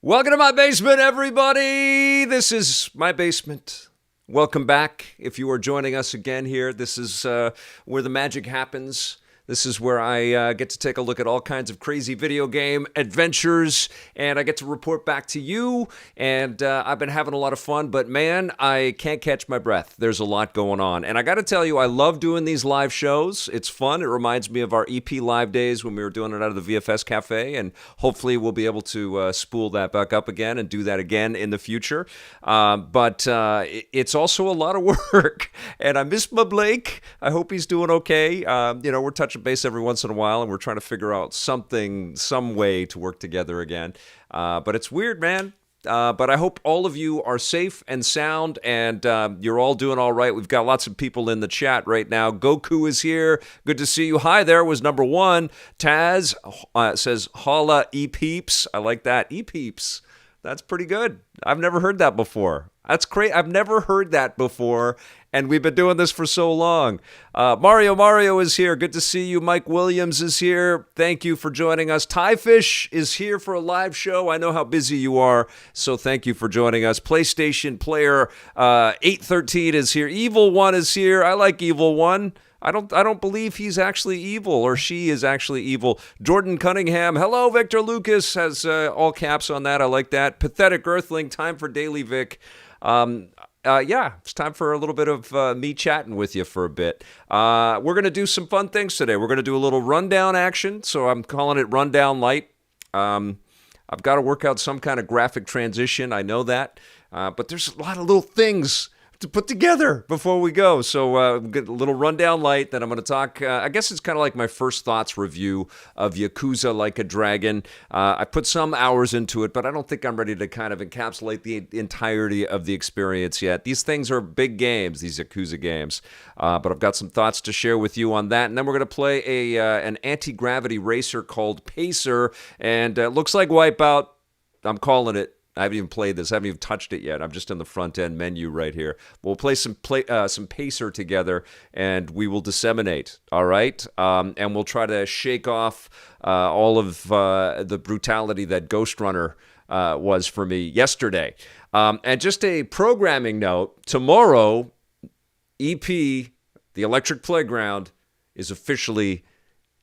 Welcome to my basement, everybody. This is my basement. Welcome back. If you are joining us again here, this is where the magic happens. This is where I get to take a look at all kinds of crazy video game adventures, and I get to report back to you, and I've been having a lot of fun, but man, I can't catch my breath. There's a lot going on, and I got to tell you, I love doing these live shows. It's fun. It reminds me of our EP live days when we were doing it out of the VFS Cafe, and hopefully we'll be able to spool that back up again and do that again in the future. But it's also a lot of work, and I miss my Blake. I hope he's doing okay. We're touching base every once in a while, and we're trying to figure out some way to work together again. But it's weird, man. But I hope all of you are safe and sound, and you're all doing all right. We've got lots of people in the chat right now. Goku is here. Good to see you. Hi there was number one. Taz says, holla, E-Peeps. I like that. E-Peeps. That's pretty good. I've never heard that before. That's great. I've never heard that before, and we've been doing this for so long. Mario is here. Good to see you. Mike Williams is here. Thank you for joining us. Tyfish is here for a live show. I know how busy you are, so thank you for joining us. PlayStation Player 813 is here. Evil One is here. I like Evil One. I don't believe he's actually evil, or she is actually evil. Jordan Cunningham, hello, Victor Lucas, has all caps on that. I like that. Pathetic Earthling, time for Daily Vic. It's time for a little bit of me chatting with you for a bit. We're going to do some fun things today. We're going to do a little rundown action, so I'm calling it Rundown Light. I've got to work out some kind of graphic transition. I know that. But there's a lot of little things to put together before we go. So get a little rundown light. Then I'm going to talk, I guess it's kind of like my first thoughts review of Yakuza Like a Dragon. I put some hours into it, but I don't think I'm ready to kind of encapsulate the entirety of the experience yet. These things are big games, these Yakuza games. But I've got some thoughts to share with you on that. And then we're going to play an anti-gravity racer called Pacer. And it looks like Wipeout. I'm calling it. I haven't even played this. I haven't even touched it yet. I'm just in the front end menu right here. We'll play some Pacer together, and we will disseminate. All right, and we'll try to shake off all of the brutality that Ghost Runner was for me yesterday. And just a programming note: tomorrow, EP, the Electric Playground, is officially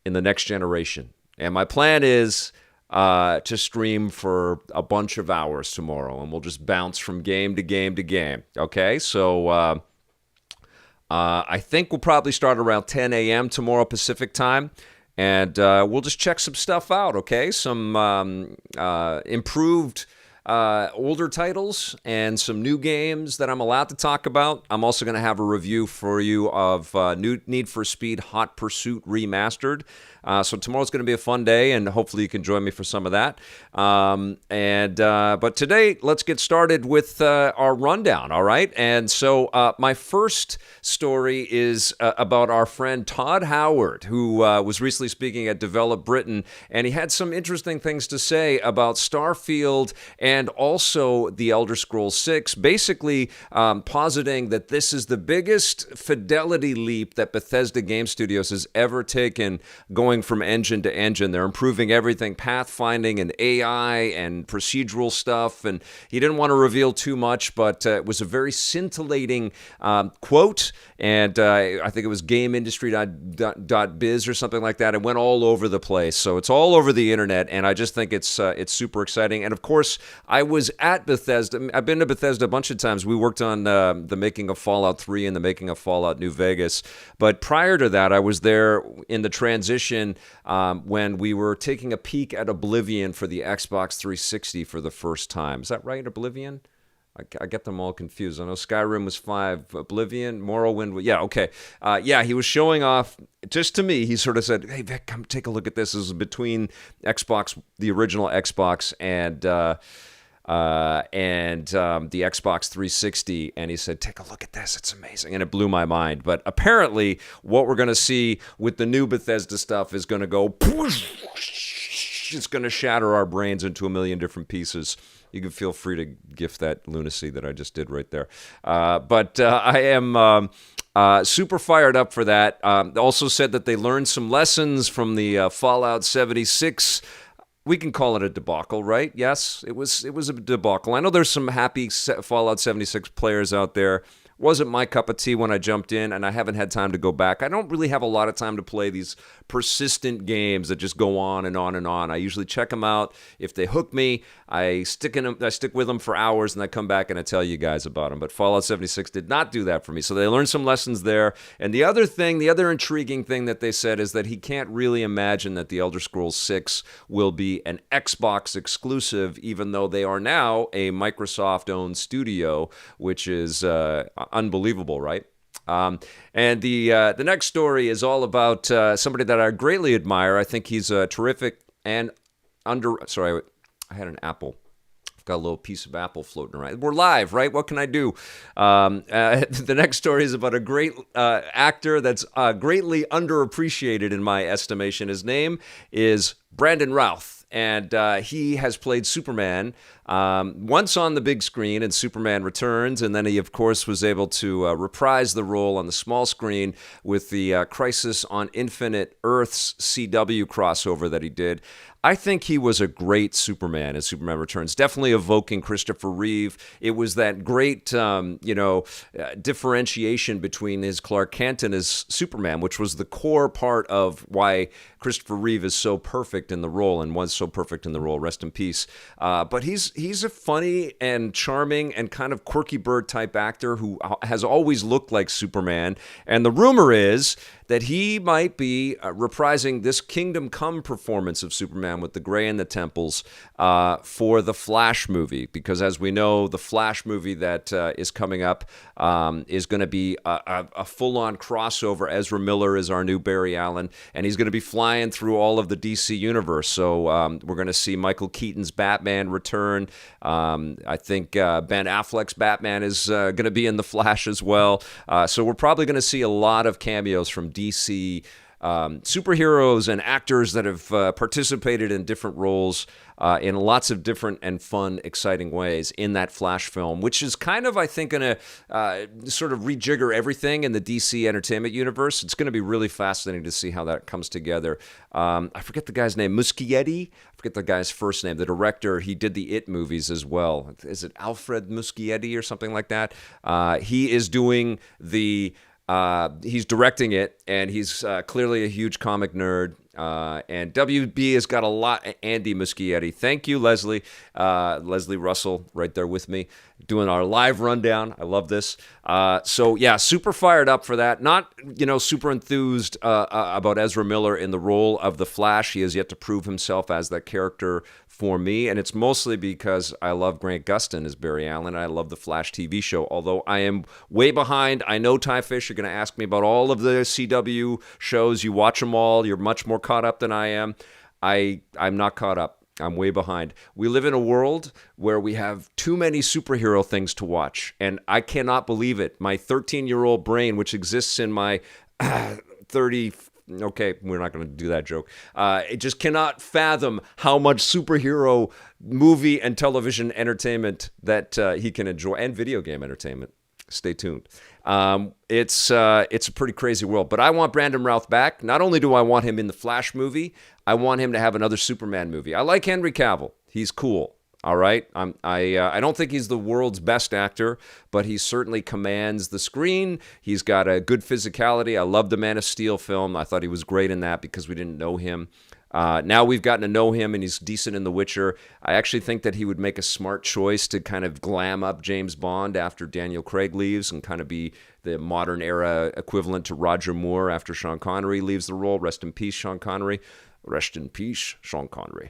in the next generation, and my plan is to stream for a bunch of hours tomorrow, and we'll just bounce from game to game to game. Okay, so I think we'll probably start around 10 a.m. tomorrow Pacific time, and we'll just check some stuff out. Okay, some improved older titles and some new games that I'm allowed to talk about. I'm also going to have a review for you of new Need for Speed Hot Pursuit Remastered. So tomorrow's going to be a fun day, and hopefully you can join me for some of that. But today, let's get started with our rundown, all right? And so my first story is about our friend Todd Howard, who was recently speaking at Develop Britain, and he had some interesting things to say about Starfield and also The Elder Scrolls 6, basically positing that this is the biggest fidelity leap that Bethesda Game Studios has ever taken, going from engine to engine. They're improving everything, pathfinding and AI and procedural stuff, and he didn't want to reveal too much, but it was a very scintillating quote, and I think it was GameIndustry.biz or something like that. It went all over the place, so it's all over the internet, and I just think it's super exciting. And of course, I was at Bethesda. I've been to Bethesda a bunch of times. We worked on the making of Fallout 3 and the making of Fallout New Vegas, but prior to that, I was there in the transition when we were taking a peek at Oblivion for the Xbox 360 for the first time. Is that right, Oblivion? I get them all confused. I know Skyrim was 5, Oblivion, Morrowind. Yeah, okay. He was showing off, just to me, he sort of said, hey, Vic, come take a look at this. This is between Xbox, the original Xbox, and the Xbox 360, and he said, take a look at this, it's amazing, and it blew my mind. But apparently what we're going to see with the new Bethesda stuff is going to go, it's going to shatter our brains into a million different pieces. You can feel free to gift that lunacy that I just did right there. But I am super fired up for that. Also said that they learned some lessons from the Fallout 76 we can call it a debacle, right? Yes, it was a debacle. I know there's some happy Fallout 76 players out there. Wasn't my cup of tea when I jumped in, and I haven't had time to go back. I don't really have a lot of time to play these persistent games that just go on and on and on. I usually check them out. If they hook me, I stick with them for hours, and I come back and I tell you guys about them. But Fallout 76 did not do that for me, so they learned some lessons there. And the other intriguing thing that they said is that he can't really imagine that the Elder Scrolls 6 will be an Xbox exclusive, even though they are now a Microsoft-owned studio, which is unbelievable, right? And the next story is all about somebody that I greatly admire. I think he's terrific and Sorry, I had an apple. I've got a little piece of apple floating around. We're live, right? What can I do? The next story is about a great actor that's greatly underappreciated in my estimation. His name is Brandon Routh, and he has played Superman once on the big screen in Superman Returns, and then he, of course, was able to reprise the role on the small screen with the Crisis on Infinite Earths CW crossover that he did. I think he was a great Superman in Superman Returns, definitely evoking Christopher Reeve. It was that great, differentiation between his Clark Kent and his Superman, which was the core part of why Christopher Reeve is so perfect in the role and was so perfect in the role. Rest in peace. But he's a funny and charming and kind of quirky bird type actor who has always looked like Superman. And the rumor is that he might be reprising this Kingdom Come performance of Superman with the gray in the temples for the Flash movie. Because as we know, the Flash movie that is coming up is going to be a full-on crossover. Ezra Miller is our new Barry Allen, and he's going to be flying through all of the DC universe. So we're going to see Michael Keaton's Batman return. I think Ben Affleck's Batman is going to be in the Flash as well. So we're probably going to see a lot of cameos from DC superheroes and actors that have participated in different roles in lots of different and fun, exciting ways in that Flash film, which is kind of, I think, going to sort of rejigger everything in the DC entertainment universe. It's going to be really fascinating to see how that comes together. I forget the guy's name, Muschietti. I forget the guy's first name. The director, he did the It movies as well. Is it Alfred Muschietti or something like that? He is doing he's directing it, and he's clearly a huge comic nerd. And WB has got a lot. Andy Muschietti. Thank you, Leslie. Leslie Russell right there with me doing our live rundown. I love this. So, yeah, super fired up for that. Not, super enthused about Ezra Miller in the role of the Flash. He has yet to prove himself as that character for me, and it's mostly because I love Grant Gustin as Barry Allen, and I love the Flash TV show, although I am way behind. I know, Ty Fish, you're going to ask me about all of the CW shows. You watch them all. You're much more caught up than I am. I'm not caught up. I'm way behind. We live in a world where we have too many superhero things to watch, and I cannot believe it. My 13-year-old brain, which exists in my 30... Okay, we're not going to do that joke. It just cannot fathom how much superhero movie and television entertainment that he can enjoy, and video game entertainment. Stay tuned. It's a pretty crazy world, but I want Brandon Routh back. Not only do I want him in the Flash movie, I want him to have another Superman movie. I like Henry Cavill. He's cool. All right. I don't think he's the world's best actor, but he certainly commands the screen. He's got a good physicality. I love the Man of Steel film. I thought he was great in that because we didn't know him. Now we've gotten to know him, and he's decent in The Witcher. I actually think that he would make a smart choice to kind of glam up James Bond after Daniel Craig leaves and kind of be the modern era equivalent to Roger Moore after Sean Connery leaves the role. Rest in peace, Sean Connery. Rest in peace, Sean Connery.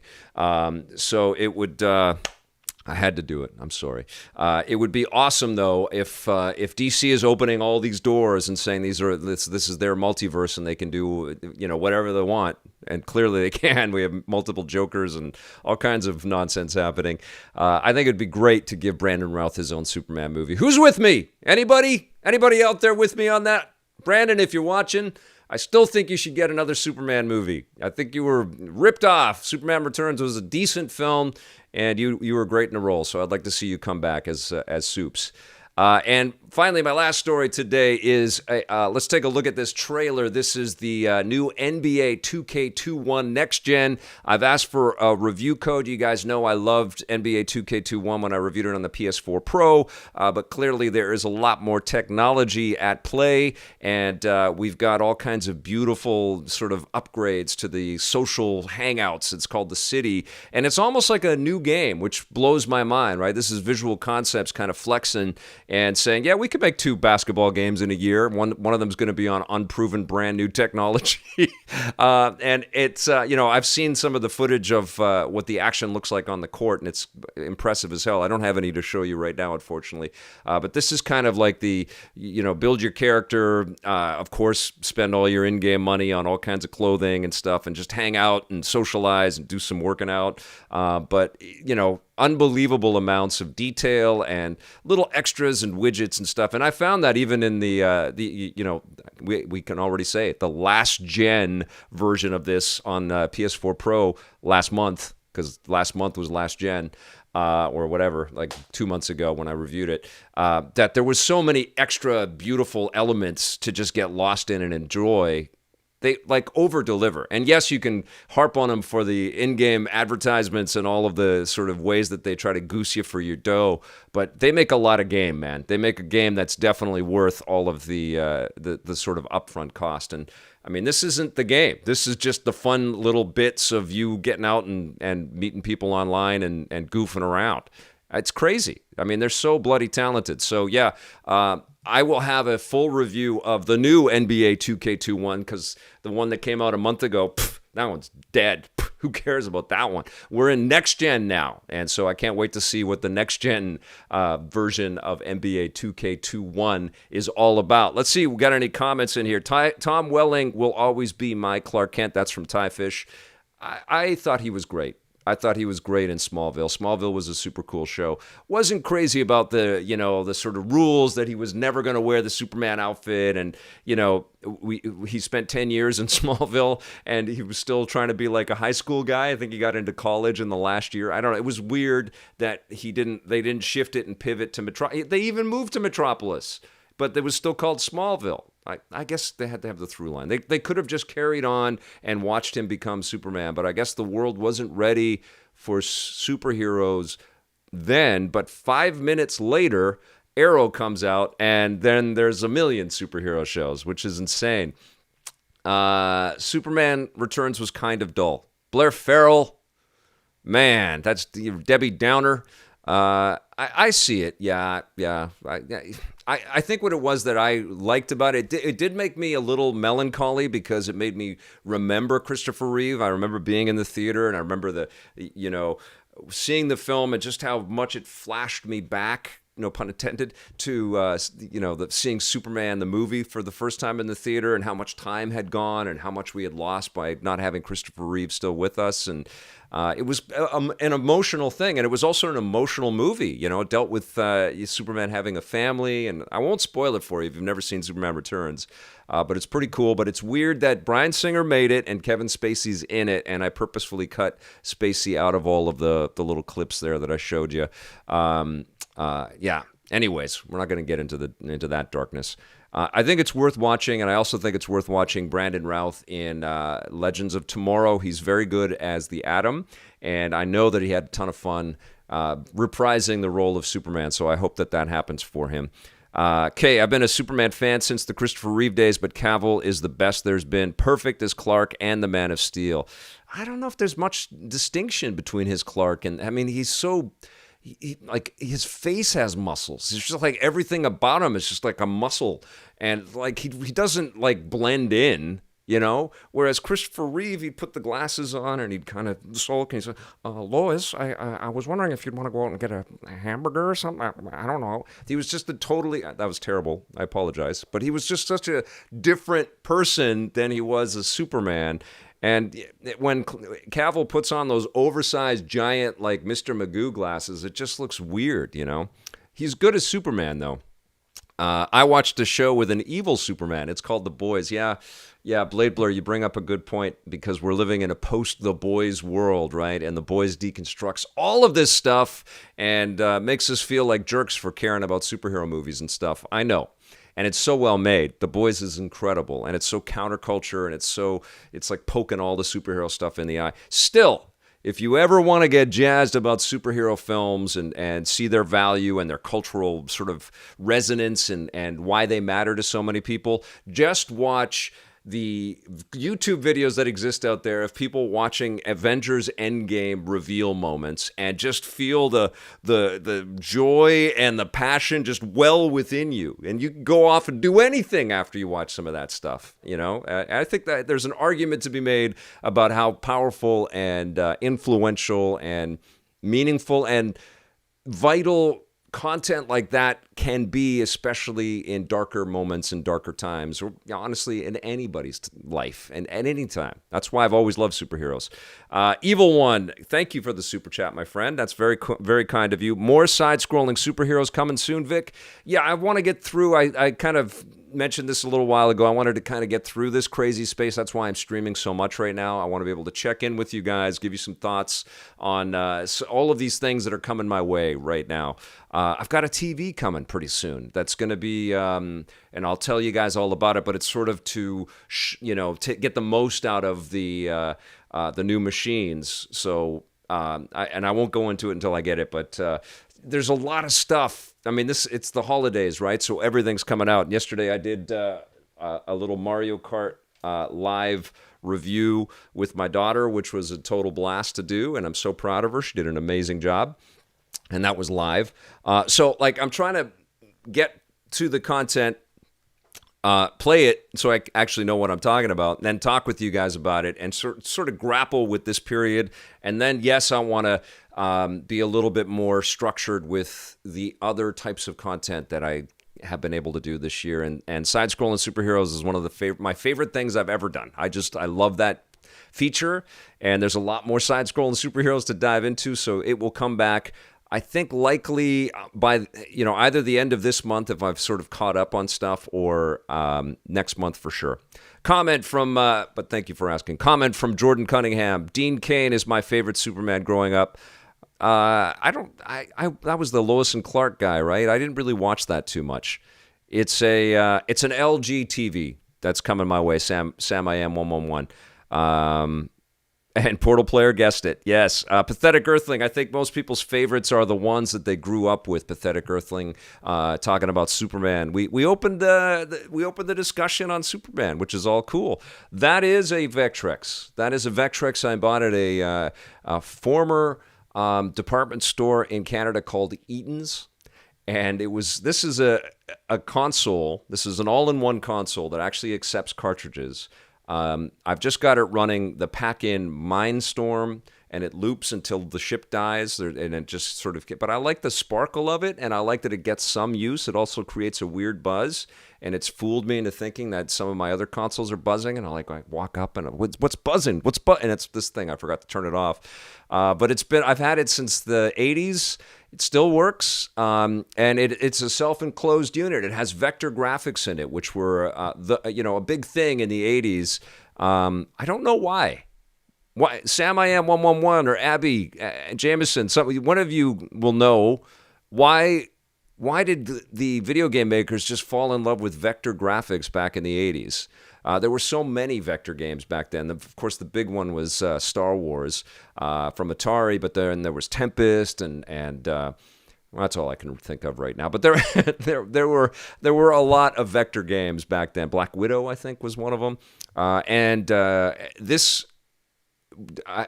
So it would... I had to do it. I'm sorry. It would be awesome, though, if DC is opening all these doors and saying this is their multiverse and they can do whatever they want, and clearly they can. We have multiple Jokers and all kinds of nonsense happening. I think it'd be great to give Brandon Routh his own Superman movie. Who's with me? Anybody? Anybody out there with me on that? Brandon, if you're watching, I still think you should get another Superman movie. I think you were ripped off. Superman Returns was a decent film, and you were great in the role. So I'd like to see you come back as Supes. And finally, my last story today is let's take a look at this trailer. This is the new NBA 2K21 Next Gen. I've asked for a review code. You guys know I loved NBA 2K21 when I reviewed it on the PS4 Pro, but clearly there is a lot more technology at play, and we've got all kinds of beautiful sort of upgrades to the social hangouts. It's called The City, and it's almost like a new game, which blows my mind, right? This is Visual Concepts kind of flexing and saying, yeah, we could make 2 basketball games in a year. One of them is going to be on unproven brand new technology. And it's, I've seen some of the footage of what the action looks like on the court, and it's impressive as hell. I don't have any to show you right now, unfortunately. But this is kind of like the, build your character, of course, spend all your in-game money on all kinds of clothing and stuff, and just hang out and socialize and do some working out. But unbelievable amounts of detail and little extras and widgets and stuff. And I found that even in we can already say it, the last gen version of this on PS4 Pro last month, because last month was last gen, or whatever, like 2 months ago when I reviewed it, that there was so many extra beautiful elements to just get lost in and enjoy. They over-deliver. And yes, you can harp on them for the in-game advertisements and all of the sort of ways that they try to goose you for your dough, but they make a lot of game, man. They make a game that's definitely worth all of the sort of upfront cost. And I mean, this isn't the game. This is just the fun little bits of you getting out and meeting people online and goofing around. It's crazy. I mean, they're so bloody talented. So yeah, I will have a full review of the new NBA 2K21, because the one that came out a month ago, that one's dead. Who cares about that one? We're in next gen now, and so I can't wait to see what the next gen version of NBA 2K21 is all about. Let's see, we got any comments in here. Tom Welling will always be my Clark Kent. That's from Ty Fish. I thought he was great. I thought he was great in Smallville. Smallville was a super cool show. Wasn't crazy about the sort of rules that he was never going to wear the Superman outfit, and he spent 10 years in Smallville and he was still trying to be like a high school guy. I think he got into college in the last year. I don't know. It was weird that they didn't shift it and pivot to Metropolis. They even moved to Metropolis, but it was still called Smallville. I guess they had to have the through line. They could have just carried on and watched him become Superman, but I guess the world wasn't ready for superheroes then. But 5 minutes later, Arrow comes out, and then there's a million superhero shows, which is insane. Superman Returns was kind of dull. Blair Farrell, man, that's Debbie Downer. I see it. Yeah. I think what it was that I liked about it, it did make me a little melancholy, because it made me remember Christopher Reeve. I remember being in the theater, and I remember seeing the film and just how much it flashed me back, no pun intended, to seeing Superman the movie for the first time in the theater, and how much time had gone and how much we had lost by not having Christopher Reeve still with us. And it was an emotional thing, and it was also an emotional movie. It dealt with Superman having a family, and I won't spoil it for you if you've never seen Superman Returns, but it's pretty cool. But it's weird that Bryan Singer made it and Kevin Spacey's in it, and I purposefully cut Spacey out of all of the little clips there that I showed you. Yeah. Anyways, we're not going to get into that darkness. I think it's worth watching, and I also think it's worth watching Brandon Routh in Legends of Tomorrow. He's very good as the Atom, and I know that he had a ton of fun reprising the role of Superman, so I hope that happens for him. Okay, I've been a Superman fan since the Christopher Reeve days, but Cavill is the best there's been. Perfect as Clark and the Man of Steel. I don't know if there's much distinction between his Clark and, I mean, he's so... like his face has muscles. It's just like everything about him is just like a muscle, and like he doesn't like blend in, Whereas Christopher Reeve, he'd put the glasses on and he'd kind of sulk and he'd say, "Lois, I was wondering if you'd want to go out and get a hamburger or something. I don't know." He was just that was terrible. I apologize, but he was just such a different person than he was as Superman. And when Cavill puts on those oversized, giant, like Mr. Magoo glasses, it just looks weird, He's good as Superman, though. I watched a show with an evil Superman. It's called The Boys. Yeah, Yeah, Blade Blur, you bring up a good point because we're living in a post The Boys world, right? And The Boys deconstructs all of this stuff and makes us feel like jerks for caring about superhero movies and stuff. I know. And it's so well made. The Boys is incredible. And it's so counterculture and it's like poking all the superhero stuff in the eye. Still, if you ever want to get jazzed about superhero films and see their value and their cultural sort of resonance and why they matter to so many people, just watch the YouTube videos that exist out there of people watching Avengers Endgame reveal moments and just feel the joy and the passion just well within you. And you can go off and do anything after you watch some of that stuff. You know, I think that there's an argument to be made about how powerful and influential and meaningful and vital content like that can be, especially in darker moments and darker times, or honestly in anybody's life and at any time. That's why I've always loved superheroes. Evil One, thank you for the super chat, my friend. That's very kind of you. More side-scrolling superheroes coming soon, Vic. Yeah, I want to get through. I kind of mentioned this a little while ago. I wanted to kind of get through this crazy space. That's why I'm streaming so much right now. I want to be able to check in with you guys, give you some thoughts on all of these things that are coming my way right now. I've got a TV coming pretty soon. That's going to be, and I'll tell you guys all about it. But it's sort of to, get the most out of the new machines. So, I won't go into it until I get it. But there's a lot of stuff. I mean, it's the holidays, right? So everything's coming out. Yesterday I did a little Mario Kart live review with my daughter, which was a total blast to do, and I'm so proud of her. She did an amazing job, and that was live. So, I'm trying to get to the content, play it so I actually know what I'm talking about, and then talk with you guys about it and sort of grapple with this period. And then, yes, I want to be a little bit more structured with the other types of content that I have been able to do this year. And side-scrolling superheroes is one of my favorite things I've ever done. I love that feature, and there's a lot more side-scrolling superheroes to dive into, so it will come back. I think likely by either the end of this month if I've sort of caught up on stuff, or next month for sure. Comment from, but thank you for asking. Comment from Jordan Cunningham. Dean Cain is my favorite Superman growing up. That was the Lois and Clark guy, right? I didn't really watch that too much. It's an LG TV that's coming my way. Sam I am 111. And Portal Player guessed it. Yes. Pathetic Earthling. I think most people's favorites are the ones that they grew up with. Pathetic Earthling, talking about Superman. We opened the discussion on Superman, which is all cool. That is a Vectrex. I bought at a former department store in Canada called Eaton's. And this is a console. This is an all-in-one console that actually accepts cartridges. I've just got it running the pack-in Mindstorm, and it loops until the ship dies, and it just sort of... But I like the sparkle of it, and I like that it gets some use. It also creates a weird buzz, and it's fooled me into thinking that some of my other consoles are buzzing, and I walk up and what's buzzing? And it's this thing. I forgot to turn it off. But I've had it since the 80s. It still works, and it's a self-enclosed unit. It has vector graphics in it, which were a big thing in the 80s. I don't know why. Why Sam I am 111 or Abby Jameson? One of you will know why. Why did the video game makers just fall in love with vector graphics back in the 80s? There were so many vector games back then. Of course, the big one was Star Wars from Atari, but then there was Tempest, and well, that's all I can think of right now. But there were a lot of vector games back then. Black Widow, I think, was one of them, and this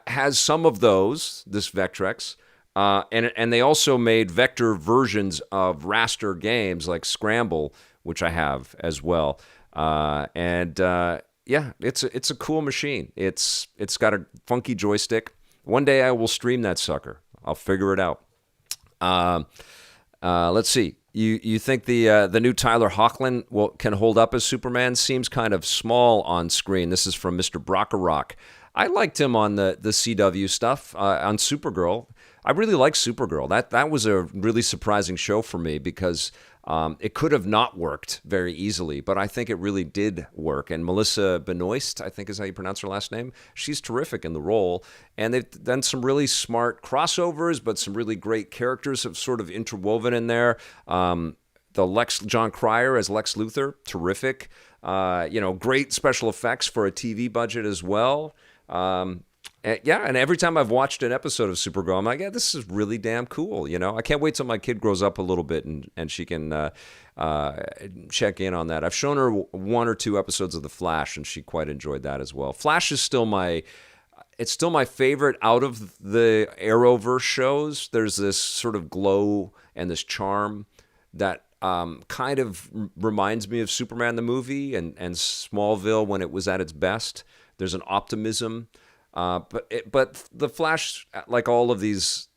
has some of those. This Vectrex. And they also made vector versions of raster games like Scramble, which I have as well. It's a cool machine. It's got a funky joystick. One day I will stream that sucker. I'll figure it out. Let's see. You think the new Tyler Hoechlin can hold up as Superman? Seems kind of small on screen. This is from Mr. Brockarock. I liked him on the CW stuff on Supergirl. I really like Supergirl. That was a really surprising show for me because It could have not worked very easily, but I think it really did work. And Melissa Benoist, I think is how you pronounce her last name, she's terrific in the role. And they've done some really smart crossovers, but some really great characters have sort of interwoven in there. John Cryer as Lex Luthor, terrific. Great special effects for a TV budget as well. And every time I've watched an episode of Supergirl, I'm like, yeah, this is really damn cool. I can't wait till my kid grows up a little bit and she can check in on that. I've shown her one or two episodes of The Flash, and she quite enjoyed that as well. Flash is still my favorite out of the Arrowverse shows. There's this sort of glow and this charm that kind of reminds me of Superman the movie and Smallville when it was at its best. There's an optimism. But the Flash, like all of these,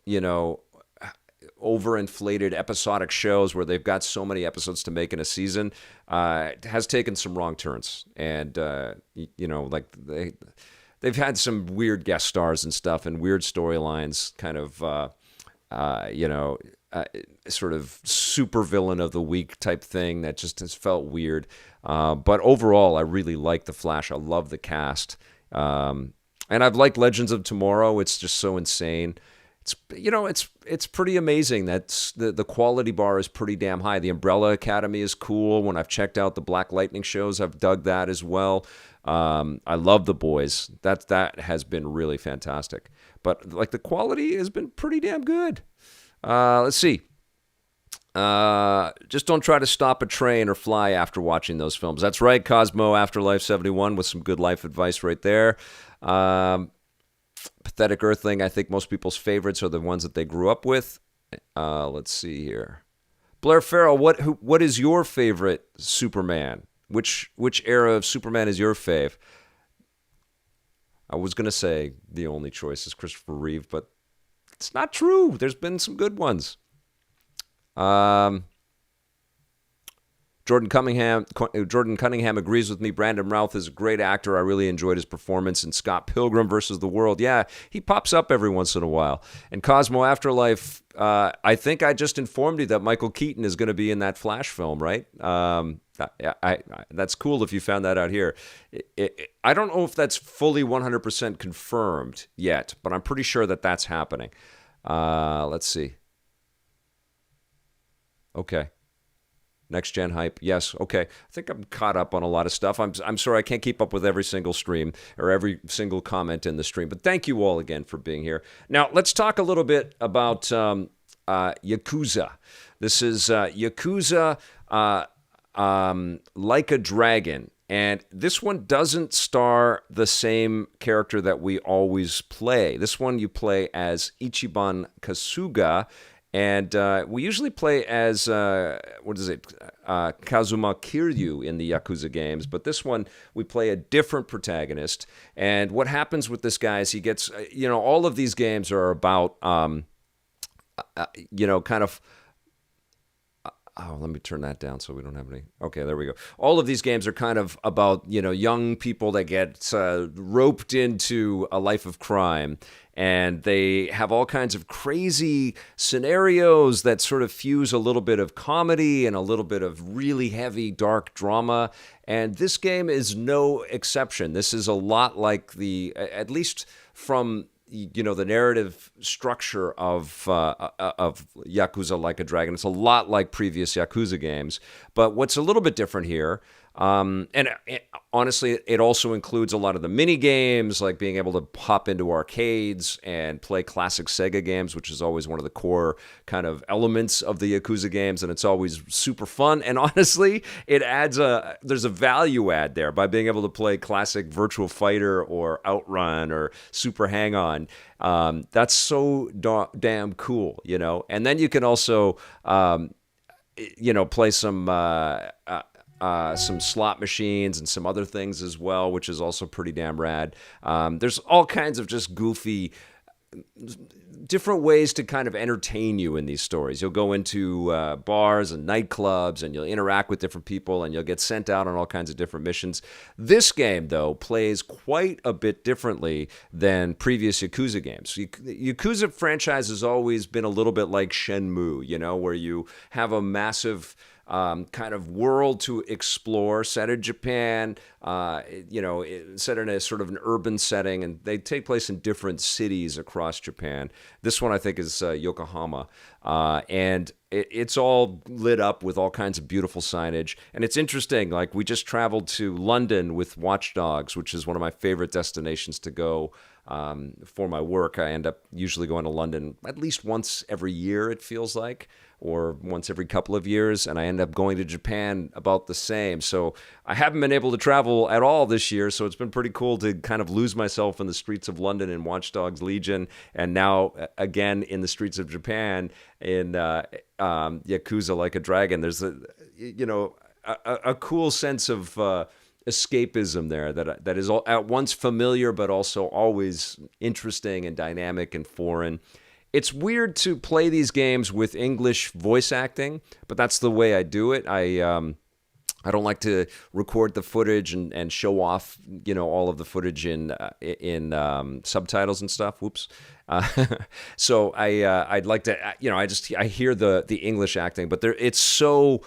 overinflated episodic shows where they've got so many episodes to make in a season, has taken some wrong turns. And, like they've had some weird guest stars and stuff and weird storylines, kind of, sort of super villain of the week type thing that just has felt weird. But overall, I really like The Flash. I love the cast. And I've liked Legends of Tomorrow. It's just so insane. It's pretty amazing. That's the quality bar is pretty damn high. The Umbrella Academy is cool. When I've checked out the Black Lightning shows, I've dug that as well. I love The Boys. That has been really fantastic. But like the quality has been pretty damn good. Let's see. Just don't try to stop a train or fly after watching those films. That's right, Cosmo Afterlife 71 with some good life advice right there. Pathetic Earthling, I think most people's favorites are the ones that they grew up with. Let's see here. Blair Farrell, what is your favorite Superman? Which era of Superman is your fave? I was going to say the only choice is Christopher Reeve, but it's not true. There's been some good ones. Jordan Cunningham agrees with me. Brandon Routh is a great actor. I really enjoyed his performance in Scott Pilgrim versus the World. Yeah, he pops up every once in a while. And Cosmo Afterlife, I think I just informed you that Michael Keaton is going to be in that Flash film, right? That's cool if you found that out here. I don't know if that's fully 100% confirmed yet, but I'm pretty sure that that's happening. Let's see. Okay. Next Gen Hype. Yes. Okay. I think I'm caught up on a lot of stuff. I'm sorry I can't keep up with every single stream or every single comment in the stream, but thank you all again for being here. Now, let's talk a little bit about Yakuza. This is Yakuza Like a Dragon. And this one doesn't star the same character that we always play. This one you play as Ichiban Kasuga. And we usually play as, Kazuma Kiryu in the Yakuza games. But this one, we play a different protagonist. And what happens with this guy is he gets, all of these games are about, kind of, let me turn that down so we don't have any. Okay, there we go. All of these games are kind of about, young people that get roped into a life of crime. And they have all kinds of crazy scenarios that sort of fuse a little bit of comedy and a little bit of really heavy, dark drama. And this game is no exception. This is a lot like at least from the narrative structure of Yakuza Like a Dragon. It's a lot like previous Yakuza games. But what's a little bit different here, honestly, it also includes a lot of the mini games, like being able to pop into arcades and play classic Sega games, which is always one of the core kind of elements of the Yakuza games, and it's always super fun. And honestly, it adds there's a value add there by being able to play classic Virtual Fighter or Outrun or Super Hang-On. That's so damn cool, And then you can also, play some slot machines and some other things as well, which is also pretty damn rad. There's all kinds of just goofy, different ways to kind of entertain you in these stories. You'll go into bars and nightclubs, and you'll interact with different people, and you'll get sent out on all kinds of different missions. This game, though, plays quite a bit differently than previous Yakuza games. Yakuza franchise has always been a little bit like Shenmue, where you have a massive kind of world to explore, set in Japan, set in a sort of an urban setting, and they take place in different cities across Japan. This one, I think, is Yokohama, and it's all lit up with all kinds of beautiful signage. And it's interesting, like we just traveled to London with Watch Dogs, which is one of my favorite destinations to go for my work. I end up usually going to London at least once every year, it feels like, or once every couple of years, and I end up going to Japan about the same. So I haven't been able to travel at all this year, so it's been pretty cool to kind of lose myself in the streets of London in Watch Dogs Legion, and now again in the streets of Japan in Yakuza Like a Dragon. There's a cool sense of escapism there that is all at once familiar but also always interesting and dynamic and foreign. It's weird to play these games with English voice acting, but that's the way I do it. I don't like to record the footage and show off, all of the footage in subtitles and stuff. Whoops. So I'd like to, I hear the English acting, but it's so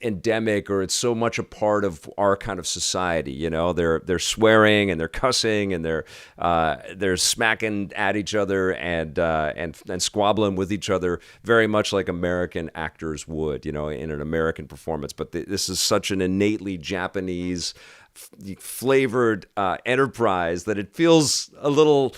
endemic, or it's so much a part of our kind of society. They're swearing and they're cussing and they're smacking at each other and squabbling with each other, very much like American actors would, in an American performance. But this is such an innately Japanese flavored enterprise that it feels a little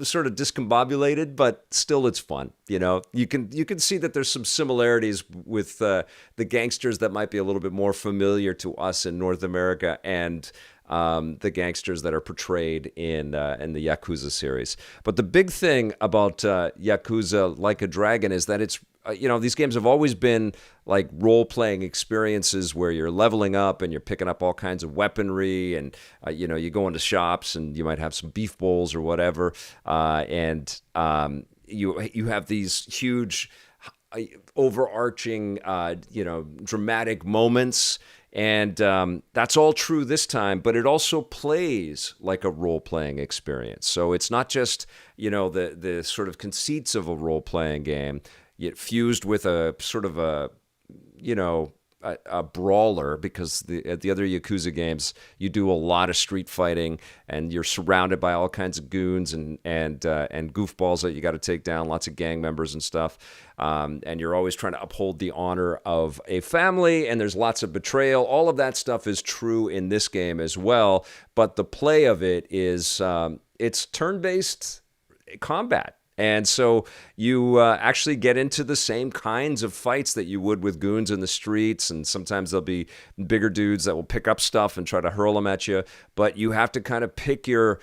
sort of discombobulated, but still it's fun. You can see that there's some similarities with the gangsters that might be a little bit more familiar to us in North America and the gangsters that are portrayed in the Yakuza series. But the big thing about Yakuza Like a Dragon is that it's these games have always been like role-playing experiences where you're leveling up and you're picking up all kinds of weaponry, and you go into shops and you might have some beef bowls or whatever, and you have these huge overarching dramatic moments. And that's all true this time, but it also plays like a role-playing experience. So it's not just, the sort of conceits of a role-playing game, yet fused with a sort of a brawler, because at the other Yakuza games, you do a lot of street fighting and you're surrounded by all kinds of goons and goofballs that you got to take down, lots of gang members and stuff. And you're always trying to uphold the honor of a family, and there's lots of betrayal. All of that stuff is true in this game as well, but the play of it is it's turn-based combat. And so you actually get into the same kinds of fights that you would with goons in the streets, and sometimes there'll be bigger dudes that will pick up stuff and try to hurl them at you. But you have to kind of pick your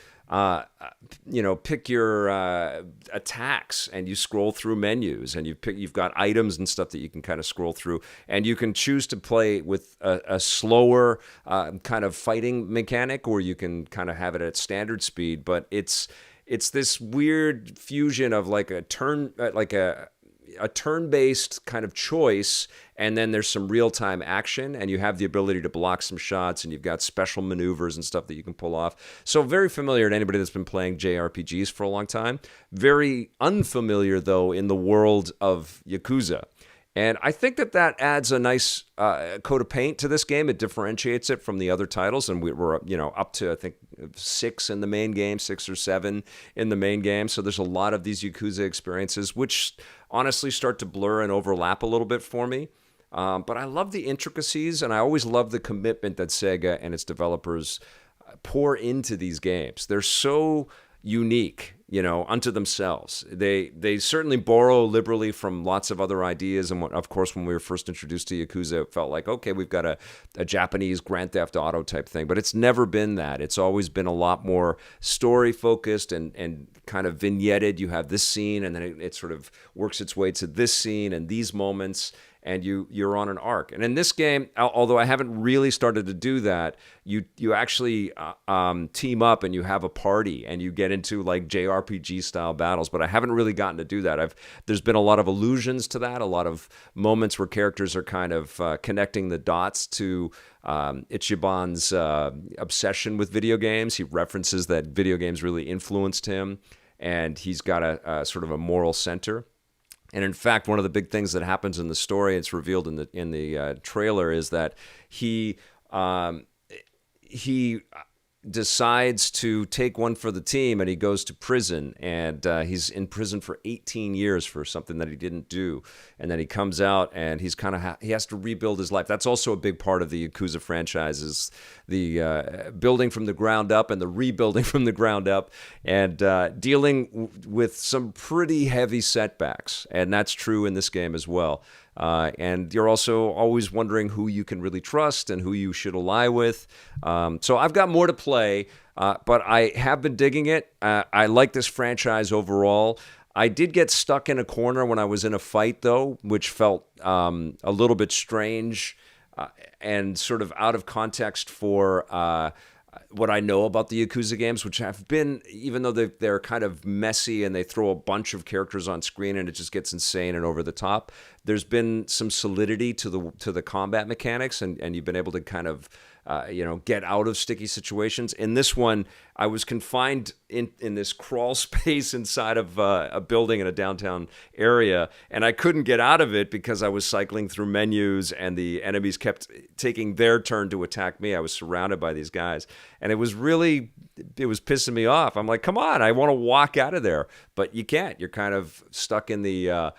attacks, and you scroll through menus, and you've got items and stuff that you can kind of scroll through, and you can choose to play with a slower kind of fighting mechanic, or you can kind of have it at standard speed. But it's this weird fusion of like a turn-based kind of choice, and then there's some real-time action, and you have the ability to block some shots, and you've got special maneuvers and stuff that you can pull off. So very familiar to anybody that's been playing JRPGs for a long time. Very unfamiliar, though, in the world of Yakuza. And I think that adds a nice coat of paint to this game. It differentiates it from the other titles, and we're up to, I think, 6 in the main game, 6 or 7 in the main game. So there's a lot of these Yakuza experiences, which honestly start to blur and overlap a little bit for me. But I love the intricacies, and I always love the commitment that Sega and its developers pour into these games. They're so unique, unto themselves. They certainly borrow liberally from lots of other ideas. And of course, when we were first introduced to Yakuza, it felt like, okay, we've got a Japanese Grand Theft Auto type thing. But it's never been that. It's always been a lot more story focused and kind of vignetted. You have this scene, and then it sort of works its way to this scene and these moments, and you're on an arc. And in this game, although I haven't really started to do that, you actually team up and you have a party and you get into like JRPG style battles. But I haven't really gotten to do that. There's been a lot of allusions to that, a lot of moments where characters are kind of connecting the dots to Ichiban's obsession with video games. He references that video games really influenced him, and he's got a sort of a moral center. And in fact, one of the big things that happens in the story, it's revealed in the trailer, is that he he decides to take one for the team, and he goes to prison, and he's in prison for 18 years for something that he didn't do, and then he comes out, and he's kind of he has to rebuild his life. That's also a big part of the Yakuza franchise, is the building from the ground up and the rebuilding from the ground up, and dealing with some pretty heavy setbacks, and that's true in this game as well. And you're also always wondering who you can really trust and who you should ally with. So I've got more to play, but I have been digging it. I like this franchise overall. I did get stuck in a corner when I was in a fight, though, which felt a little bit strange and sort of out of context for what I know about the Yakuza games, which have been, even though they're kind of messy and they throw a bunch of characters on screen and it just gets insane and over the top, there's been some solidity to the combat mechanics, and you've been able to kind of get out of sticky situations. In this one, I was confined in this crawl space inside of a building in a downtown area, and I couldn't get out of it because I was cycling through menus, and the enemies kept taking their turn to attack me. I was surrounded by these guys, and it was pissing me off. I'm like, come on, I want to walk out of there, but you can't. You're kind of stuck in the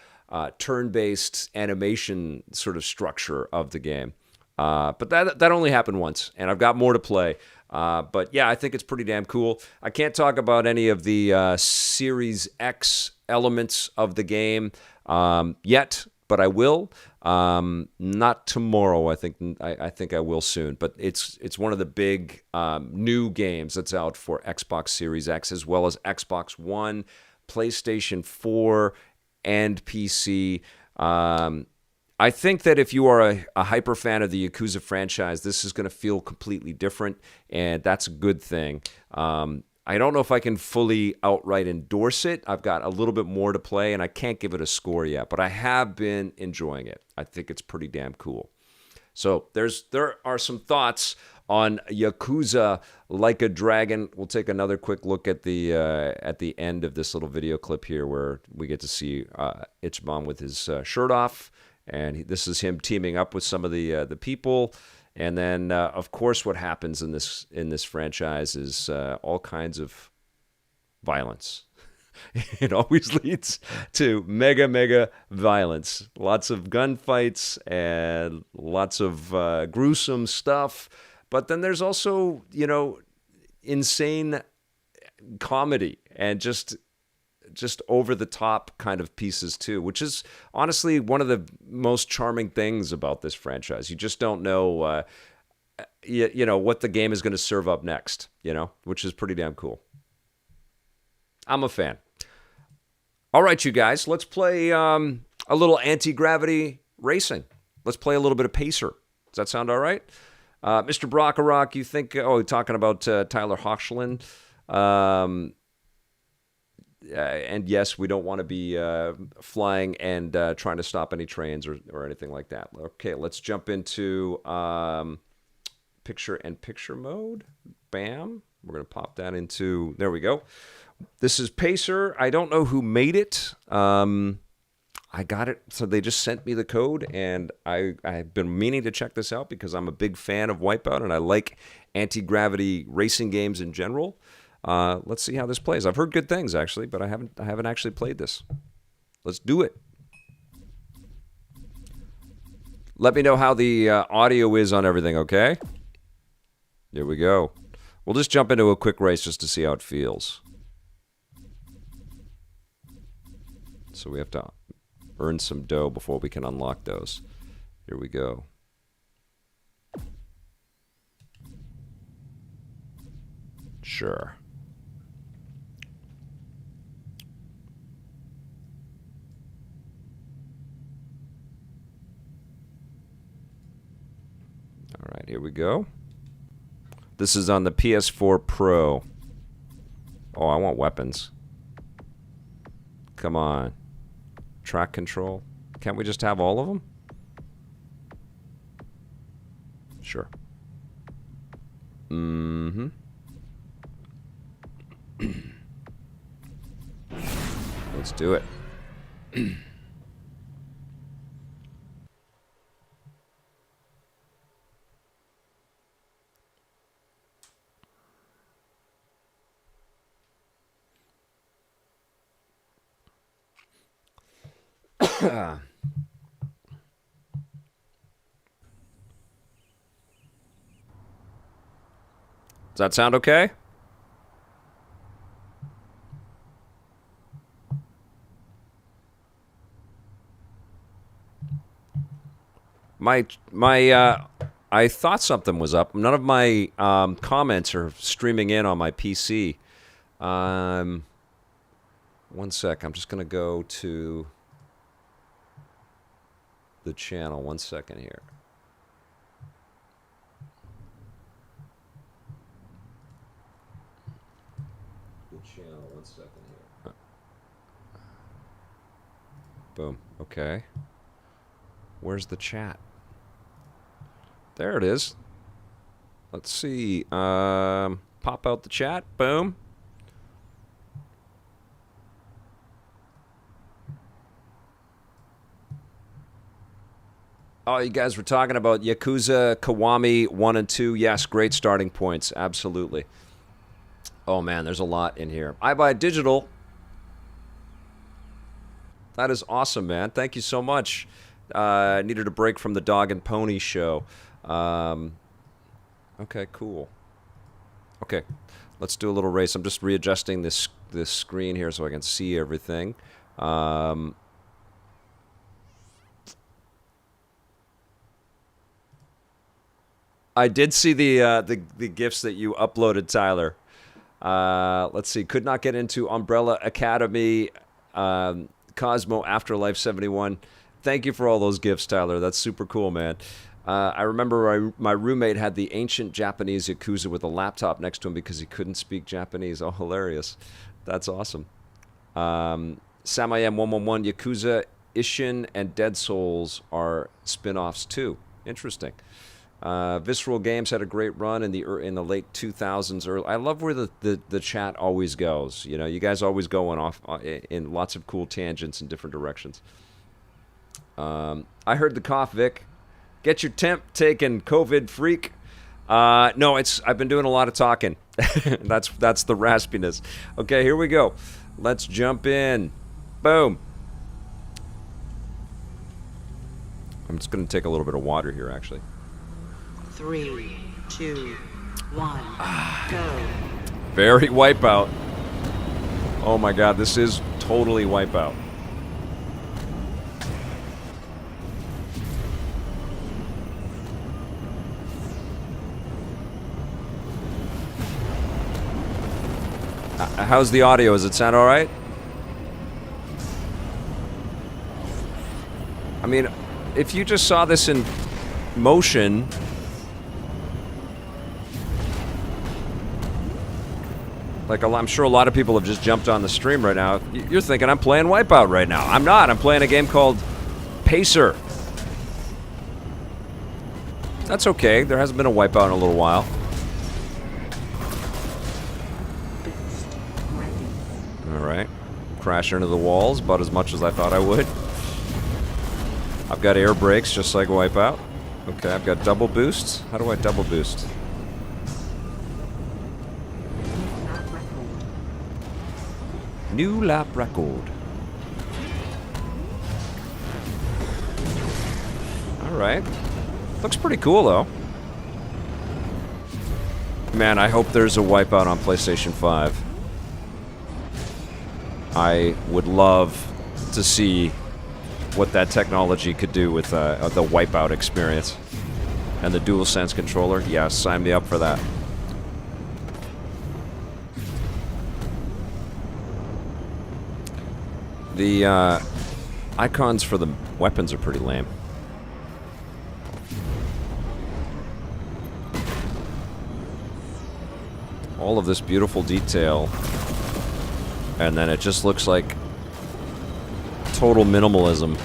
turn-based animation sort of structure of the game. But that only happened once, and I've got more to play. But yeah, I think it's pretty damn cool. I can't talk about any of the Series X elements of the game yet, but I will. Not tomorrow. I think I will soon. But it's one of the big new games that's out for Xbox Series X, as well as Xbox One, PlayStation 4, and PC. I think that if you are a hyper fan of the Yakuza franchise, this is going to feel completely different, and that's a good thing. I don't know if I can fully outright endorse it. I've got a little bit more to play, and I can't give it a score yet, but I have been enjoying it. I think it's pretty damn cool. So there are some thoughts on Yakuza Like a Dragon. We'll take another quick look at the end of this little video clip here, where we get to see Ichiban with his shirt off, and this is him teaming up with some of the people. And then, of course, what happens in this franchise is all kinds of violence. It always leads to mega violence. Lots of gunfights and lots of gruesome stuff. But then there's also, insane comedy and just over the top kind of pieces too, which is honestly one of the most charming things about this franchise. You just don't know, what the game is going to serve up next, which is pretty damn cool. I'm a fan. All right, you guys, let's play a little anti-gravity racing. Let's play a little bit of Pacer. Does that sound all right? Mr. Brockarock, you think, talking about Tyler Hoechlin. And yes, we don't want to be flying and trying to stop any trains or anything like that. Okay, let's jump into picture-in-picture mode. Bam. We're going to pop that into, there we go. This is Pacer. I don't know who made it. I got it, so they just sent me the code, and I've been meaning to check this out because I'm a big fan of Wipeout, and I like anti-gravity racing games in general. Let's see how this plays. I've heard good things, actually, but I haven't actually played this. Let's do it. Let me know how the audio is on everything, okay? Here we go. We'll just jump into a quick race just to see how it feels. So we have to earn some dough before we can unlock those. Here we go. Sure. All right, here we go. This is on the PS4 Pro. Oh, I want weapons. Come on. Track control. Can't we just have all of them? Sure. Mm-hmm. Let's do it. Does that sound okay? I thought something was up. None of my comments are streaming in on my PC. One sec. I'm just gonna go to the channel. 1 second here. The channel. 1 second here. Boom. Okay. Where's the chat? There it is. Let's see. Pop out the chat. Boom. Oh, you guys were talking about Yakuza, Kiwami 1 and 2. Yes, great starting points. Absolutely. Oh, man, there's a lot in here. I buy digital. That is awesome, man. Thank you so much. I needed a break from the dog and pony show. Okay, cool. Okay, let's do a little race. I'm just readjusting this screen here so I can see everything. I did see the gifs that you uploaded, Tyler. Let's see. Could not get into Umbrella Academy, Cosmo Afterlife 71. Thank you for all those gifts, Tyler. That's super cool, man. I remember my roommate had the ancient Japanese Yakuza with a laptop next to him because he couldn't speak Japanese. Oh, hilarious. That's awesome. Samayam 111, Yakuza, Ishin, and Dead Souls are spin-offs too. Interesting. Visceral Games had a great run in the late 2000s. I love where the chat always goes. You know, you guys always going off in lots of cool tangents in different directions. I heard the cough, Vic. Get your temp taken, COVID freak. No, I've been doing a lot of talking. That's the raspiness. Okay, here we go. Let's jump in. Boom. I'm just going to take a little bit of water here, actually. 3, 2, 1, go. Very Wipeout. Oh my god, this is totally Wipeout. How's the audio? Does it sound all right? I mean, if you just saw this in motion, like I'm sure a lot of people have just jumped on the stream right now. You're thinking I'm playing Wipeout right now. I'm not. I'm playing a game called Pacer. That's okay. There hasn't been a Wipeout in a little while. Alright. Crash into the walls about as much as I thought I would. I've got air brakes just like Wipeout. Okay, I've got double boosts. How do I double boost? New lap record. Alright. Looks pretty cool though. Man, I hope there's a Wipeout on PlayStation 5. I would love to see what that technology could do with the Wipeout experience. And the DualSense controller. Yeah, sign me up for that. The icons for the weapons are pretty lame. All of this beautiful detail. And then it just looks like total minimalism.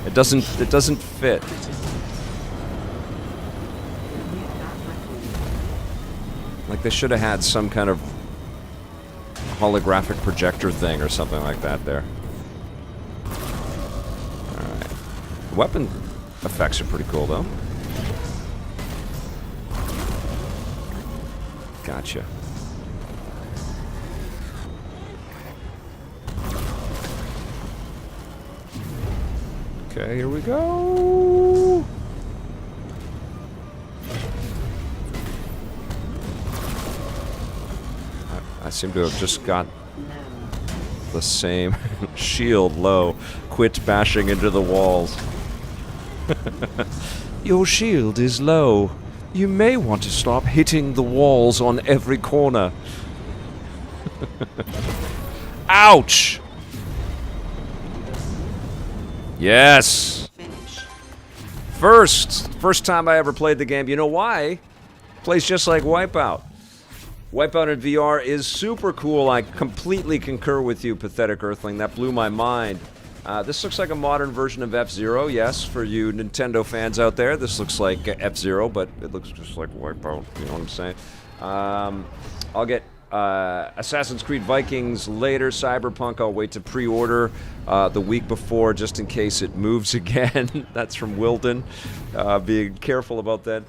It doesn't fit. Like they should have had some kind of holographic projector thing or something like that there. Alright. The weapon effects are pretty cool though. Gotcha. Okay, here we go. I seem to have just got the same shield low. Quit bashing into the walls. Your shield is low. You may want to stop hitting the walls on every corner. Ouch! Yes! First time I ever played the game. You know why? Plays just like Wipeout. Wipeout in VR is super cool. I completely concur with you, Pathetic Earthling. That blew my mind. This looks like a modern version of F-Zero, yes, for you Nintendo fans out there. This looks like F-Zero, but it looks just like Wipeout, you know what I'm saying? I'll get Assassin's Creed Vikings later, Cyberpunk I'll wait to pre-order the week before just in case it moves again. That's from Wilden. Being careful about that.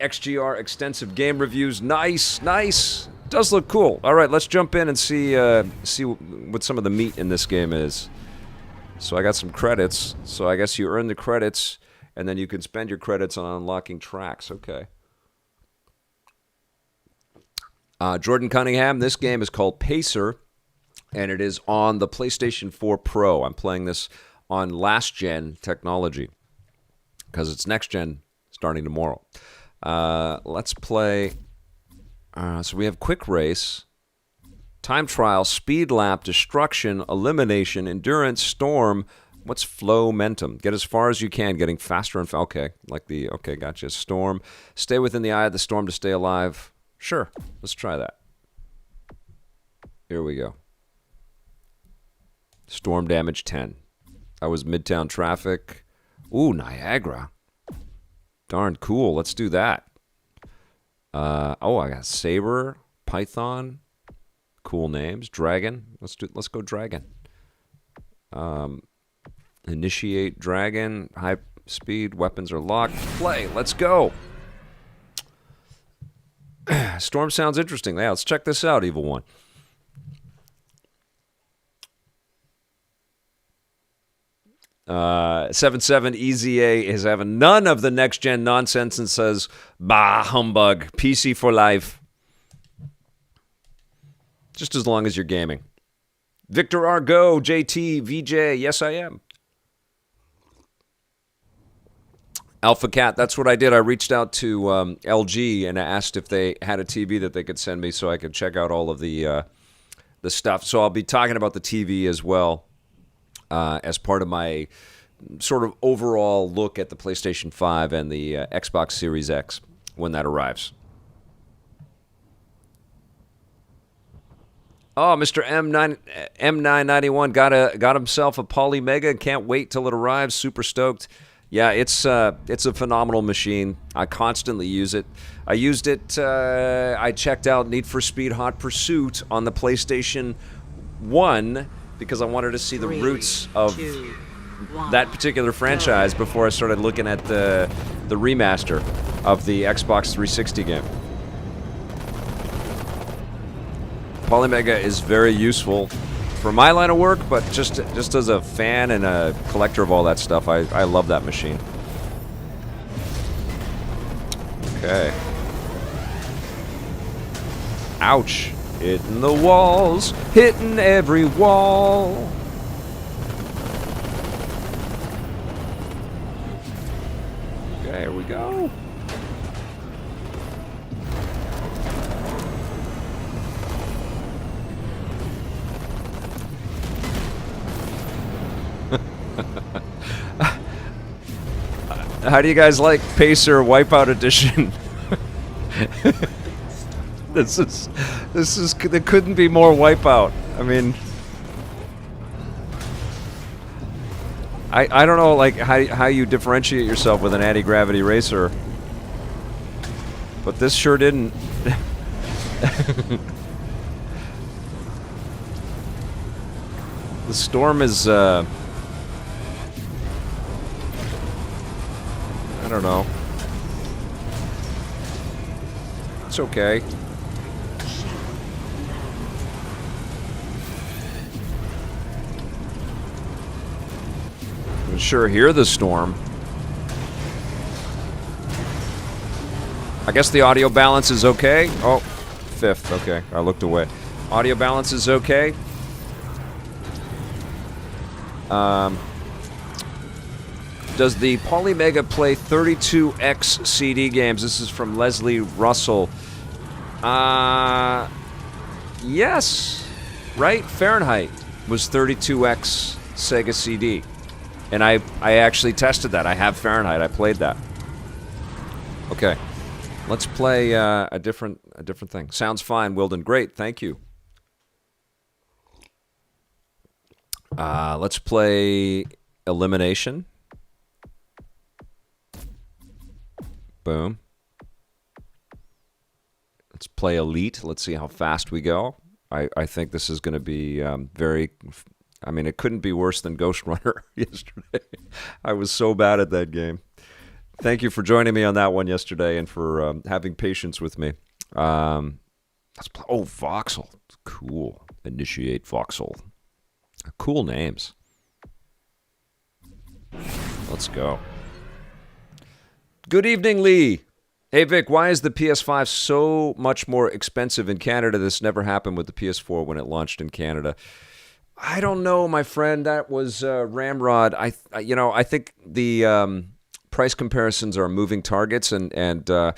XGR extensive game reviews, nice, nice. Does look cool. All right, let's jump in and see what some of the meat in this game is. So I got some credits. So I guess you earn the credits, and then you can spend your credits on unlocking tracks. Okay. Jordan Cunningham, this game is called Pacer, and it is on the PlayStation 4 Pro. I'm playing this on last-gen technology, because it's next-gen starting tomorrow. Let's play. So we have Quick Race, Time Trial, Speed Lap, Destruction, Elimination, Endurance, Storm. What's Flow-mentum? Get as far as you can, getting faster and okay. Okay, gotcha. Storm. Stay within the eye of the storm to stay alive. Sure, let's try that. Here we go. Storm damage 10. That was Midtown traffic. Ooh, Niagara. Darn cool. Let's do that. I got Saber, Python. Cool names. Dragon. Let's go Dragon. Initiate Dragon. High speed. Weapons are locked. Play. Let's go. Storm sounds interesting. Yeah, let's check this out, Evil One. Uh, 77 EZA is having none of the next-gen nonsense and says, bah, humbug, PC for life. Just as long as you're gaming. Victor Argo, JT, VJ, yes I am. Alpha Cat, that's what I did. I reached out to LG and I asked if they had a TV that they could send me so I could check out all of the stuff. So I'll be talking about the TV as well as part of my sort of overall look at the PlayStation 5 and the Xbox Series X when that arrives. Oh, Mr. M991 got himself a Poly Mega. Can't wait till it arrives. Super stoked. Yeah, it's a phenomenal machine. I constantly use it. I used it. I checked out Need for Speed Hot Pursuit on the PlayStation 1 because I wanted to see the roots of that particular franchise before I started looking at the remaster of the Xbox 360 game. Polymega is very useful for my line of work, but just as a fan and a collector of all that stuff, I love that machine. Okay. Ouch. Hitting the walls, hitting every wall. Okay, here we go. How do you guys like Pacer Wipeout Edition? This is there couldn't be more Wipeout. I mean, I don't know like how you differentiate yourself with an anti-gravity racer, but this sure didn't. The storm is I don't know. It's okay. can sure hear the storm. I guess the audio balance is okay. Oh, fifth. Okay, I looked away. Audio balance is okay. Does the Polymega play 32X CD games? This is from Leslie Russell. Yes. Right? Fahrenheit was 32X Sega CD. And I actually tested that. I have Fahrenheit. I played that. Okay. Let's play a different thing. Sounds fine, Wilden. Great, thank you. Let's play Elimination. Boom. Let's play Elite. Let's see how fast we go. I think this is going to be very... I mean, it couldn't be worse than Ghost Runner yesterday. I was so bad at that game. Thank you for joining me on that one yesterday and for having patience with me. Let's play. Oh, Voxel. Cool. Initiate Voxel. Cool names. Let's go. Good evening, Lee. Hey, Vic, why is the PS5 so much more expensive in Canada? This never happened with the PS4 when it launched in Canada. I don't know, my friend. That was Ramrod. I think the price comparisons are moving targets, and the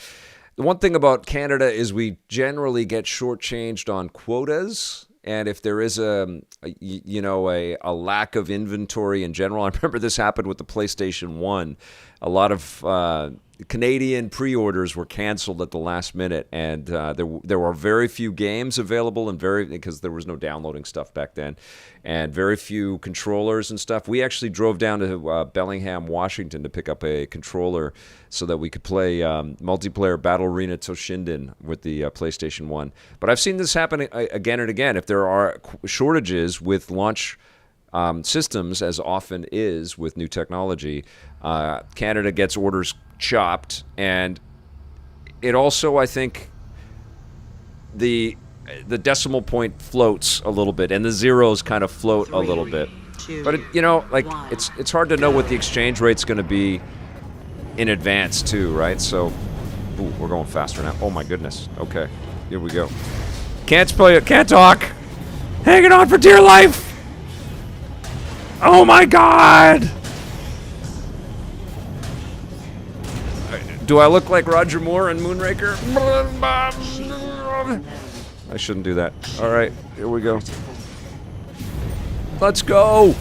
one thing about Canada is we generally get shortchanged on quotas. And if there is a lack of inventory in general, I remember this happened with the PlayStation 1. A lot of Canadian pre-orders were canceled at the last minute, and there were very few games available, and because there was no downloading stuff back then, and very few controllers and stuff. We actually drove down to Bellingham, Washington, to pick up a controller so that we could play multiplayer Battle Arena Toshinden with the PlayStation 1. But I've seen this happen again and again. If there are shortages with launch systems, as often is with new technology, Canada gets orders chopped, and it also, I think, the decimal point floats a little bit, and the zeros kind of float a little bit. But it's hard to know what the exchange rate's going to be in advance too, right? So, ooh, we're going faster now. Oh my goodness. Okay, here we go. Can't talk. Hanging on for dear life. Oh my God! Do I look like Roger Moore in Moonraker? I shouldn't do that. Alright, here we go. Let's go!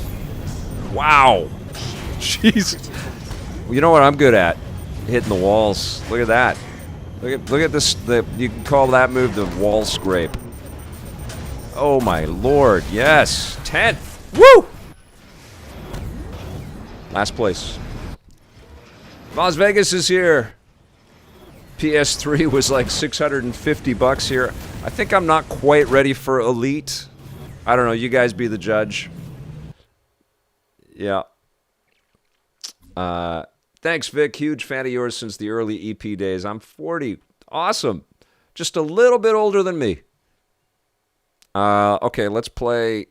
Wow! Jeez. You know what I'm good at? Hitting the walls. Look at that. Look at this. You can call that move the wall scrape. Oh my lord, yes! 10th! Woo! Last place. Las Vegas is here. PS3 was like $650 here. I think I'm not quite ready for Elite. I don't know. You guys be the judge. Yeah. Thanks, Vic. Huge fan of yours since the early EP days. I'm 40. Awesome. Just a little bit older than me. Okay, let's play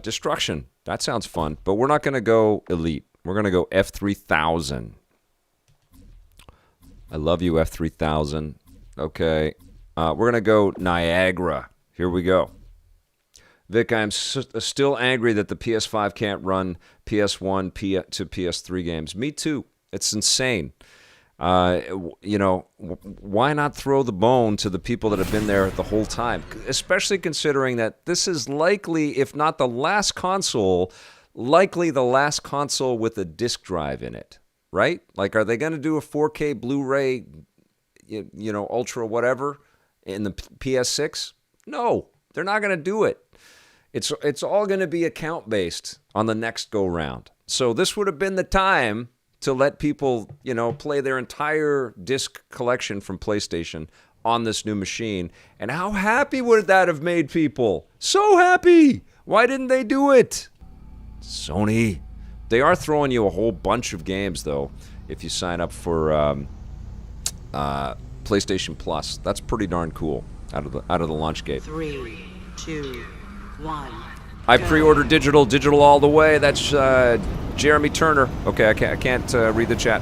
Destruction. That sounds fun, but we're not going to go Elite. We're going to go F3000. I love you, F3000. Okay. We're going to go Niagara. Here we go. Vic, I'm still angry that the PS5 can't run PS1 to PS3 games. Me too. It's insane. Why not throw the bone to the people that have been there the whole time? Especially considering that this is likely, if not the last console, likely the last console with a disc drive in it, right? Like, are they going to do a 4K Blu-ray, Ultra whatever in the PS6? No, they're not going to do it. It's all going to be account-based on the next go-round. So this would have been the time to let people, play their entire disc collection from PlayStation on this new machine. And how happy would that have made people? So happy! Why didn't they do it? Sony. They are throwing you a whole bunch of games, though, if you sign up for PlayStation Plus. That's pretty darn cool out of the launch gate. 3, 2, 1, I pre-ordered digital all the way. That's Jeremy Turner. Okay, I can't read the chat.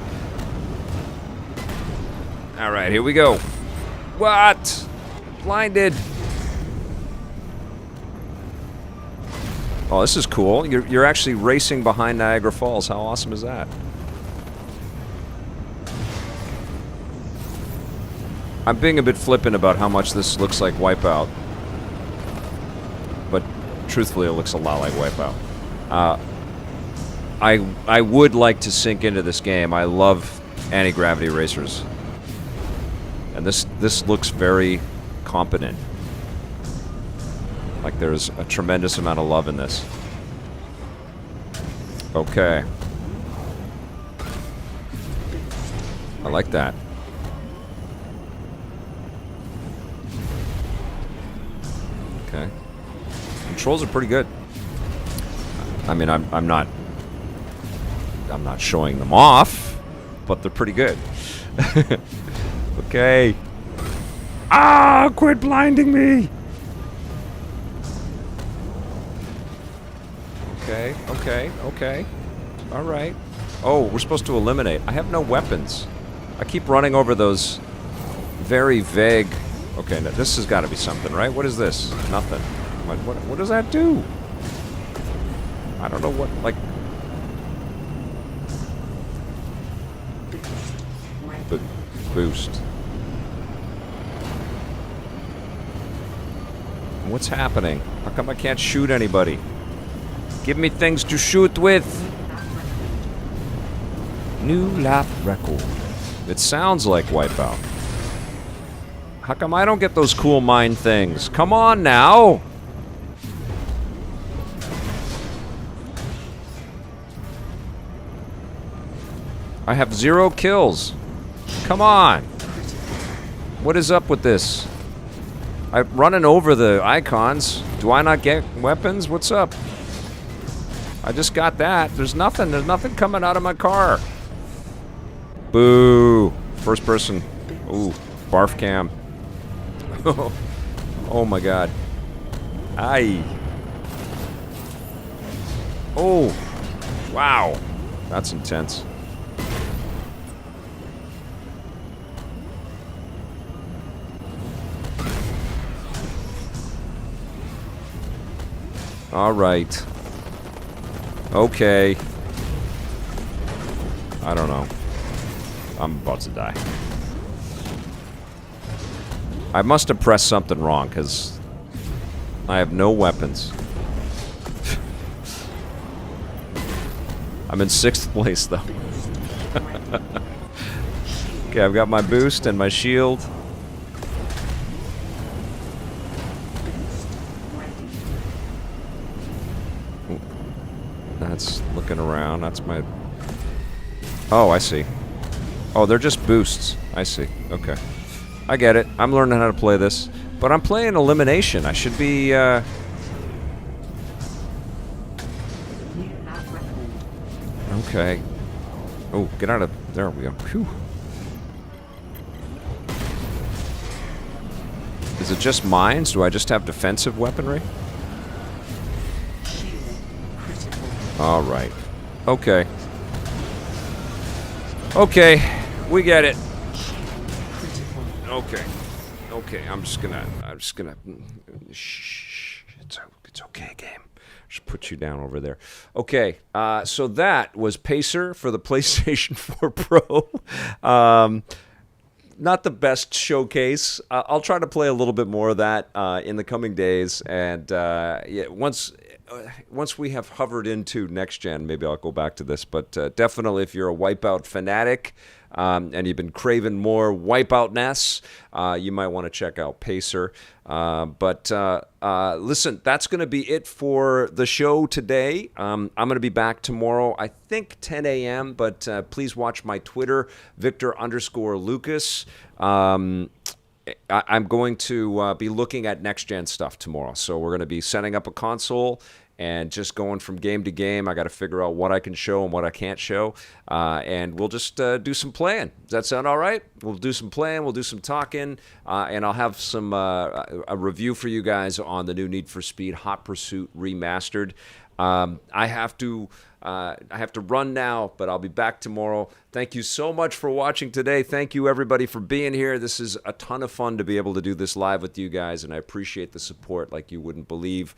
All right, here we go. What? Blinded. Oh, this is cool. You're actually racing behind Niagara Falls. How awesome is that? I'm being a bit flippant about how much this looks like Wipeout. But truthfully, it looks a lot like Wipeout. I would like to sink into this game. I love anti-gravity racers. And this looks very competent. Like there's a tremendous amount of love in this. Okay. I like that. Okay. Controls are pretty good. I mean, I'm not showing them off, but they're pretty good. Okay. Ah, quit blinding me. Okay. All right. Oh, we're supposed to eliminate. I have no weapons. I keep running over those very vague... Okay, now this has got to be something, right? What is this? Nothing. What does that do? I don't know what, like... Boost. What's happening? How come I can't shoot anybody? Give me things to shoot with. New lap record. It sounds like Wipeout. How come I don't get those cool mine things? Come on now! I have 0 kills. Come on! What is up with this? I'm running over the icons. Do I not get weapons? What's up? I just got that. There's nothing coming out of my car. Boo! First person. Ooh, barf cam. Oh my god. Aye. Oh. Wow. That's intense. All right. Okay. I don't know. I'm about to die. I must have pressed something wrong, because I have no weapons. I'm in 6th place, though. Okay, I've got my boost and my shield. That's looking around. That's my... Oh, I see. Oh, they're just boosts. I see. Okay. I get it. I'm learning how to play this. But I'm playing elimination. I should be, Okay. Oh, get out of... There we go. Phew. Is it just mines? Do I just have defensive weaponry? Alright. Okay. Okay. We get it. Okay. Okay, I'm just gonna... Shh. It's okay, game. Just put you down over there. Okay, so that was Pacer for the PlayStation 4 Pro. Not the best showcase. I'll try to play a little bit more of that in the coming days, and yeah, once we have hovered into next gen, maybe I'll go back to this. But definitely, if you're a Wipeout fanatic and you've been craving more Wipeout-ness, you might want to check out Pacer. But listen, that's going to be it for the show today. I'm going to be back tomorrow, I think 10 a.m., but please watch my Twitter, Victor_Lucas. I'm going to be looking at next-gen stuff tomorrow. So we're going to be setting up a console and just going from game to game. I got to figure out what I can show and what I can't show, and we'll just do some playing. Does that sound all right? We'll do some playing, we'll do some talking, and I'll have some a review for you guys on the new Need for Speed Hot Pursuit Remastered. I have to run now, but I'll be back tomorrow. Thank you so much for watching today. Thank you, everybody, for being here. This is a ton of fun to be able to do this live with you guys, and I appreciate the support like you wouldn't believe.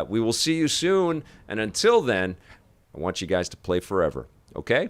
We will see you soon, and until then, I want you guys to play forever, okay?